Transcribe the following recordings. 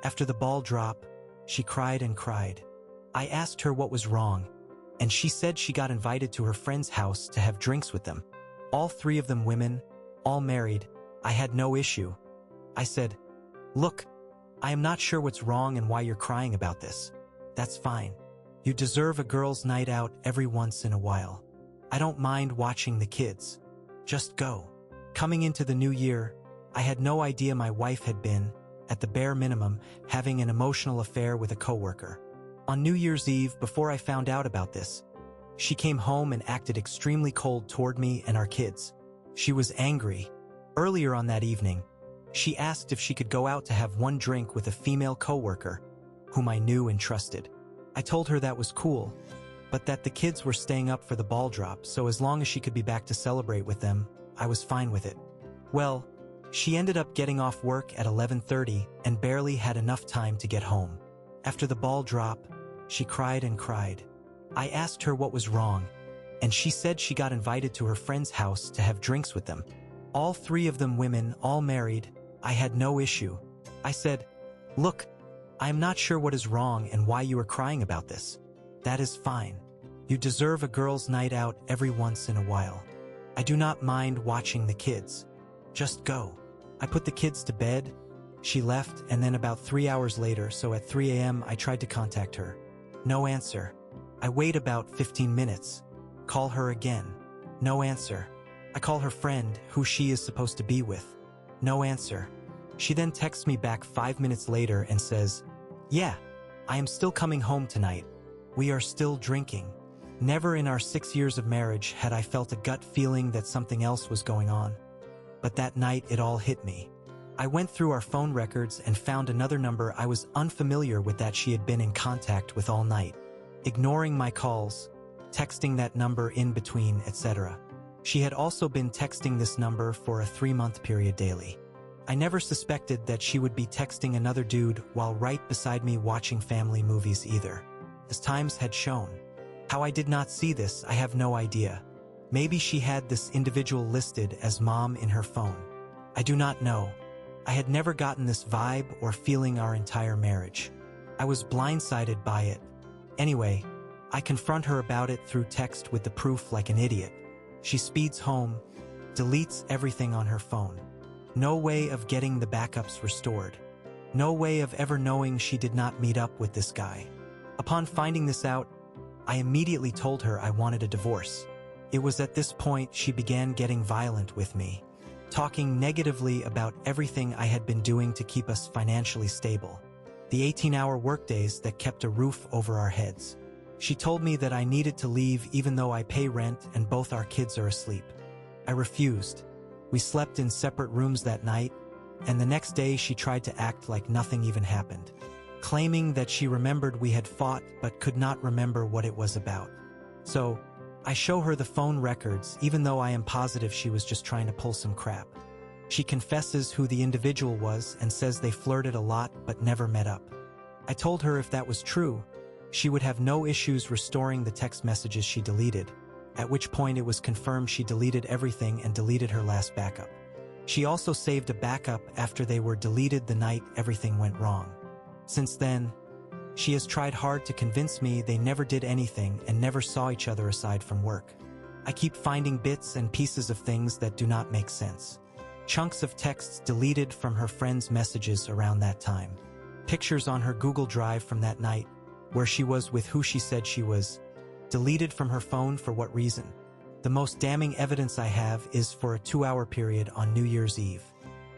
After the ball drop, she cried and cried. I asked her what was wrong, and she said she got invited to her friend's house to have drinks with them. All three of them women, all married. I had no issue. I said, "Look, I am not sure what's wrong and why you're crying about this. That's fine. You deserve a girls' night out every once in a while. I don't mind watching the kids. Just go." Coming into the new year, I had no idea my wife had been, at the bare minimum, having an emotional affair with a coworker. On New Year's Eve, before I found out about this, she came home and acted extremely cold toward me and our kids. She was angry. Earlier on that evening, she asked if she could go out to have one drink with a female coworker, whom I knew and trusted. I told her that was cool, but that the kids were staying up for the ball drop, so as long as she could be back to celebrate with them, I was fine with it. Well, she ended up getting off work at 11:30 and barely had enough time to get home. After the ball drop, she cried and cried. I asked her what was wrong, and she said she got invited to her friend's house to have drinks with them. All three of them women, all married. I had no issue. I said, "Look, I am not sure what is wrong and why you are crying about this. That is fine. You deserve a girls' night out every once in a while. I do not mind watching the kids. Just go." I put the kids to bed. She left, and then about 3 hours later, so at 3 a.m. I tried to contact her. No answer. I wait about 15 minutes. Call her again. No answer. I call her friend, who she is supposed to be with. No answer. She then texts me back 5 minutes later and says, "Yeah, I am still coming home tonight. We are still drinking." Never in our 6 years of marriage had I felt a gut feeling that something else was going on. But that night it all hit me. I went through our phone records and found another number I was unfamiliar with that she had been in contact with all night, ignoring my calls, texting that number in between, etc. She had also been texting this number for a 3-month period daily. I never suspected that she would be texting another dude while right beside me watching family movies either. As times had shown. How I did not see this, I have no idea. Maybe she had this individual listed as mom in her phone. I do not know. I had never gotten this vibe or feeling our entire marriage. I was blindsided by it. Anyway, I confront her about it through text with the proof like an idiot. She speeds home, deletes everything on her phone. No way of getting the backups restored. No way of ever knowing she did not meet up with this guy. Upon finding this out, I immediately told her I wanted a divorce. It was at this point she began getting violent with me, talking negatively about everything I had been doing to keep us financially stable. The 18-hour workdays that kept a roof over our heads. She told me that I needed to leave even though I pay rent and both our kids are asleep. I refused. We slept in separate rooms that night, and the next day she tried to act like nothing even happened, claiming that she remembered we had fought but could not remember what it was about. So, I show her the phone records even though I am positive she was just trying to pull some crap. She confesses who the individual was and says they flirted a lot but never met up. I told her if that was true, she would have no issues restoring the text messages she deleted, at which point it was confirmed she deleted everything and deleted her last backup. She also saved a backup after they were deleted the night everything went wrong. Since then, she has tried hard to convince me they never did anything and never saw each other aside from work. I keep finding bits and pieces of things that do not make sense. Chunks of texts deleted from her friends' messages around that time. Pictures on her Google Drive from that night, where she was with who she said she was, deleted from her phone for what reason? The most damning evidence I have is for a 2-hour period on New Year's Eve.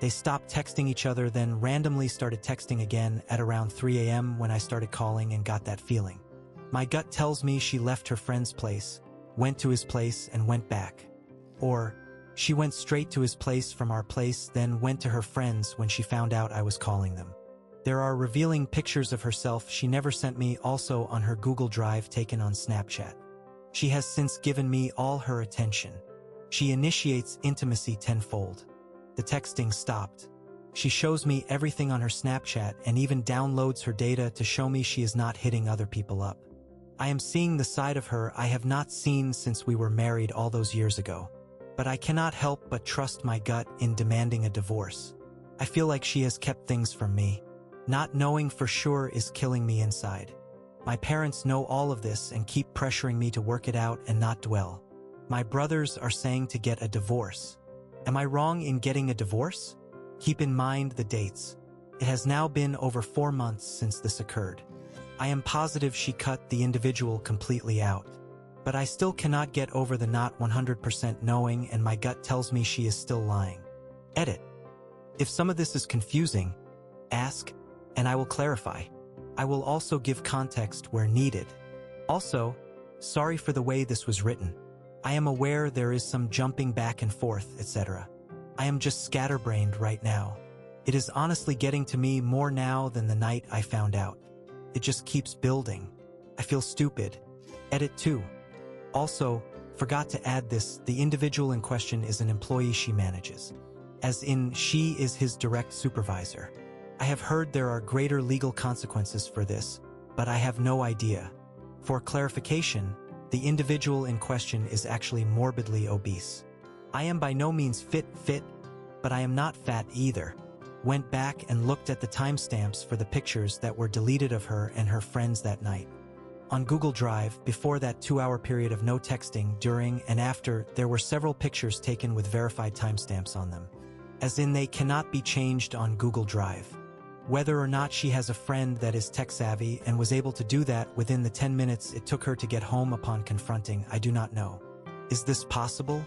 They stopped texting each other, then randomly started texting again at around 3 a.m. when I started calling and got that feeling. My gut tells me she left her friend's place, went to his place and went back. Or, she went straight to his place from our place, then went to her friends when she found out I was calling them. There are revealing pictures of herself she never sent me also on her Google Drive taken on Snapchat. She has since given me all her attention. She initiates intimacy tenfold. The texting stopped. She shows me everything on her Snapchat and even downloads her data to show me she is not hitting other people up. I am seeing the side of her I have not seen since we were married all those years ago. But I cannot help but trust my gut in demanding a divorce. I feel like she has kept things from me. Not knowing for sure is killing me inside. My parents know all of this and keep pressuring me to work it out and not dwell. My brothers are saying to get a divorce. Am I wrong in getting a divorce? Keep in mind the dates. It has now been over 4 months since this occurred. I am positive she cut the individual completely out. But I still cannot get over the not 100% knowing, and my gut tells me she is still lying. Edit. If some of this is confusing, ask, and I will clarify. I will also give context where needed. Also, sorry for the way this was written. I am aware there is some jumping back and forth, etc. I am just scatterbrained right now. It is honestly getting to me more now than the night I found out. It just keeps building. I feel stupid. Edit 2. Also, forgot to add this, the individual in question is an employee she manages. As in, she is his direct supervisor. I have heard there are greater legal consequences for this, but I have no idea. For clarification, the individual in question is actually morbidly obese. I am by no means fit, but I am not fat either. Went back and looked at the timestamps for the pictures that were deleted of her and her friends that night. On Google Drive, before that 2-hour period of no texting, during and after, there were several pictures taken with verified timestamps on them. As in, they cannot be changed on Google Drive. Whether or not she has a friend that is tech-savvy and was able to do that within the 10 minutes it took her to get home upon confronting, I do not know. Is this possible?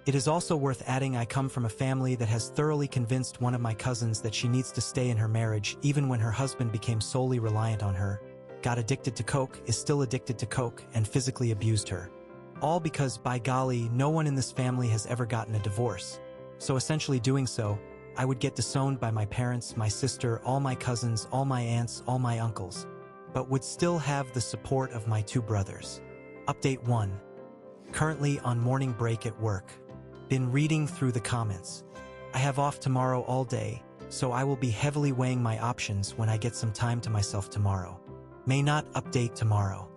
It is also worth adding I come from a family that has thoroughly convinced one of my cousins that she needs to stay in her marriage even when her husband became solely reliant on her, got addicted to coke, is still addicted to coke, and physically abused her. All because, by golly, no one in this family has ever gotten a divorce. So essentially doing so, I would get disowned by my parents, my sister, all my cousins, all my aunts, all my uncles, but would still have the support of my 2 brothers. Update 1. Currently on morning break at work. Been reading through the comments. I have off tomorrow all day, so I will be heavily weighing my options when I get some time to myself tomorrow. May not update tomorrow,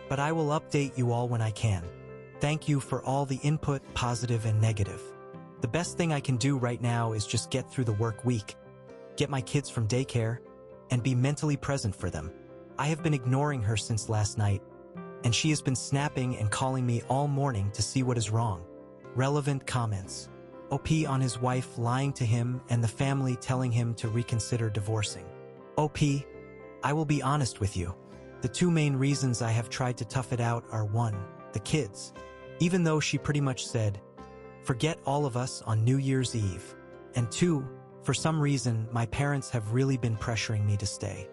but I will update you all when I can. Thank you for all the input, positive and negative. The best thing I can do right now is just get through the work week, get my kids from daycare, and be mentally present for them. I have been ignoring her since last night, and she has been snapping and calling me all morning to see what is wrong. Relevant comments. OP on his wife lying to him and the family telling him to reconsider divorcing. OP, I will be honest with you. The 2 main reasons I have tried to tough it out are 1, the kids. Even though she pretty much said, forget all of us on New Year's Eve. And 2, for some reason, my parents have really been pressuring me to stay.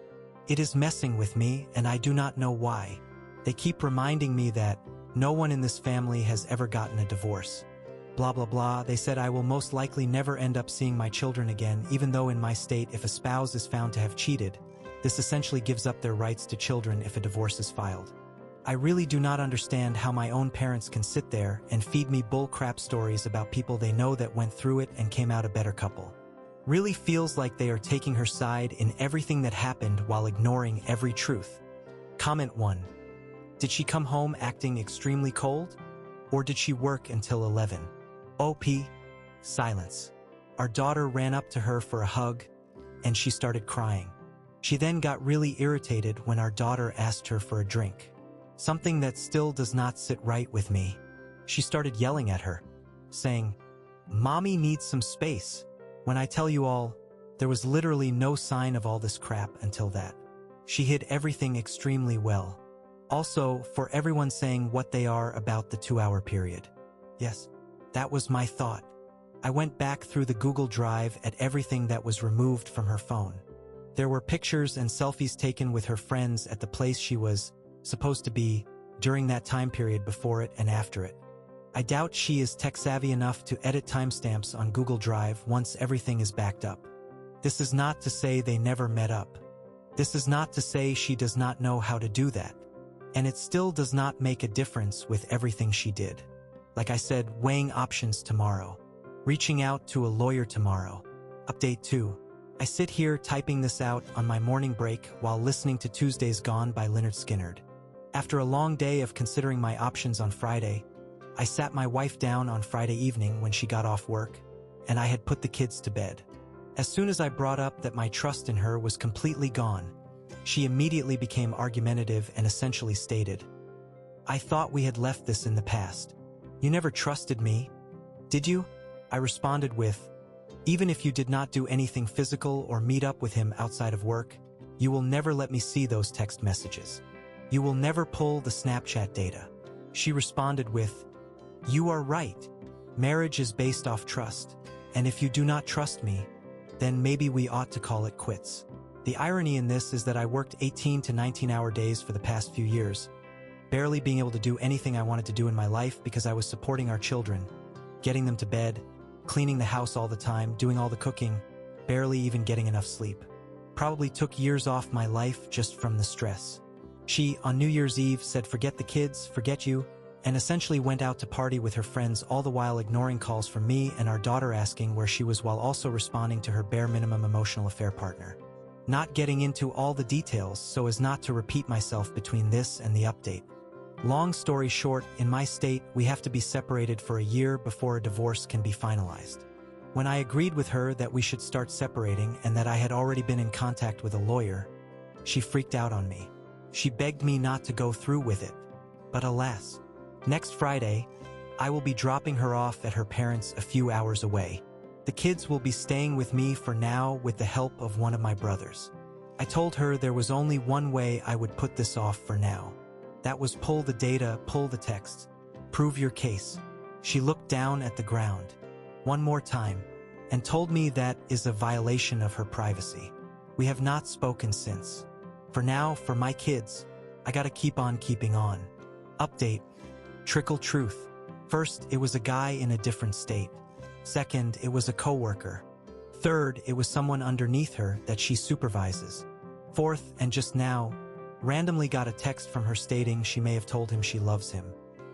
It is messing with me, and I do not know why. They keep reminding me that no one in this family has ever gotten a divorce. Blah blah blah, they said I will most likely never end up seeing my children again, even though in my state if a spouse is found to have cheated, this essentially gives up their rights to children if a divorce is filed. I really do not understand how my own parents can sit there and feed me bull-crap stories about people they know that went through it and came out a better couple. Really feels like they are taking her side in everything that happened while ignoring every truth. Comment 1. Did she come home acting extremely cold? Or did she work until 11? OP. Silence. Our daughter ran up to her for a hug, and she started crying. She then got really irritated when our daughter asked her for a drink. Something that still does not sit right with me. She started yelling at her, saying, "Mommy needs some space." When I tell you all, there was literally no sign of all this crap until that. She hid everything extremely well. Also, for everyone saying what they are about the 2-hour period. Yes, that was my thought. I went back through the Google Drive at everything that was removed from her phone. There were pictures and selfies taken with her friends at the place she was supposed to be during that time period before it and after it. I doubt she is tech-savvy enough to edit timestamps on Google Drive once everything is backed up. This is not to say they never met up. This is not to say she does not know how to do that. And it still does not make a difference with everything she did. Like I said, weighing options tomorrow. Reaching out to a lawyer tomorrow. Update 2. I sit here typing this out on my morning break while listening to Tuesdays Gone by Lynyrd Skynyrd. After a long day of considering my options on Friday, I sat my wife down on Friday evening when she got off work, and I had put the kids to bed. As soon as I brought up that my trust in her was completely gone, she immediately became argumentative and essentially stated, "I thought we had left this in the past. You never trusted me, did you?" I responded with, "Even if you did not do anything physical or meet up with him outside of work, you will never let me see those text messages. You will never pull the Snapchat data." She responded with, "You are right. Marriage is based off trust, and if you do not trust me, then maybe we ought to call it quits." The irony in this is that I worked 18 to 19-hour days for the past few years, barely being able to do anything I wanted to do in my life because I was supporting our children, getting them to bed, cleaning the house all the time, doing all the cooking, barely even getting enough sleep. Probably took years off my life just from the stress. She, on New Year's Eve, said forget the kids, forget you, and essentially went out to party with her friends, all the while ignoring calls from me and our daughter asking where she was, while also responding to her bare minimum emotional affair partner. Not getting into all the details so as not to repeat myself between this and the update. Long story short, in my state, we have to be separated for a year before a divorce can be finalized. When I agreed with her that we should start separating and that I had already been in contact with a lawyer, she freaked out on me. She begged me not to go through with it. But alas, next Friday, I will be dropping her off at her parents' a few hours away. The kids will be staying with me for now with the help of one of my brothers. I told her there was only one way I would put this off for now. That was pull the data, pull the text, prove your case. She looked down at the ground one more time and told me that is a violation of her privacy. We have not spoken since. For now, for my kids, I gotta keep on keeping on. Update. Trickle truth. First, it was a guy in a different state. Second, it was a coworker. Third, it was someone underneath her that she supervises. Fourth, and just now, randomly got a text from her stating she may have told him she loves him,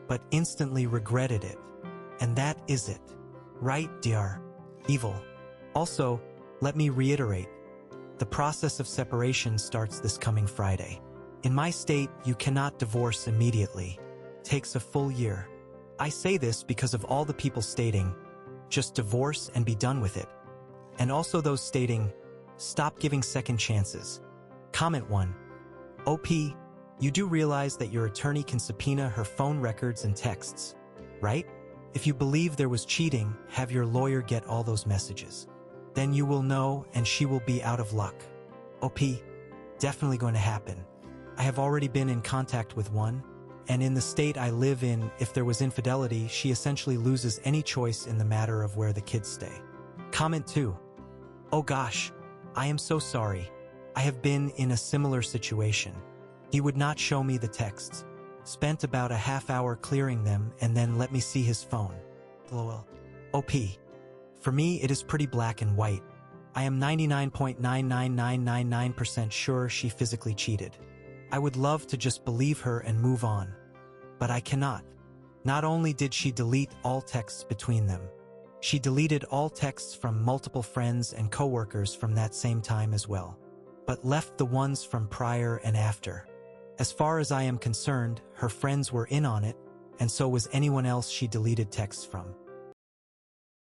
but instantly regretted it. And that is it. Right, dear? Evil. Also, let me reiterate, the process of separation starts this coming Friday. In my state, you cannot divorce immediately. Takes a full year. I say this because of all the people stating, just divorce and be done with it. And also those stating, stop giving second chances. Comment 1. OP, you do realize that your attorney can subpoena her phone records and texts, right? If you believe there was cheating, have your lawyer get all those messages. Then you will know and she will be out of luck. OP, definitely going to happen. I have already been in contact with one, and in the state I live in, if there was infidelity, she essentially loses any choice in the matter of where the kids stay. Comment 2. Oh gosh, I am so sorry. I have been in a similar situation. He would not show me the texts. Spent about a half hour clearing them and then let me see his phone. LOL. OP. For me, it is pretty black and white. I am 99.99999% sure she physically cheated. I would love to just believe her and move on. But I cannot. Not only did she delete all texts between them, she deleted all texts from multiple friends and coworkers from that same time as well, but left the ones from prior and after. As far as I am concerned, her friends were in on it, and so was anyone else she deleted texts from.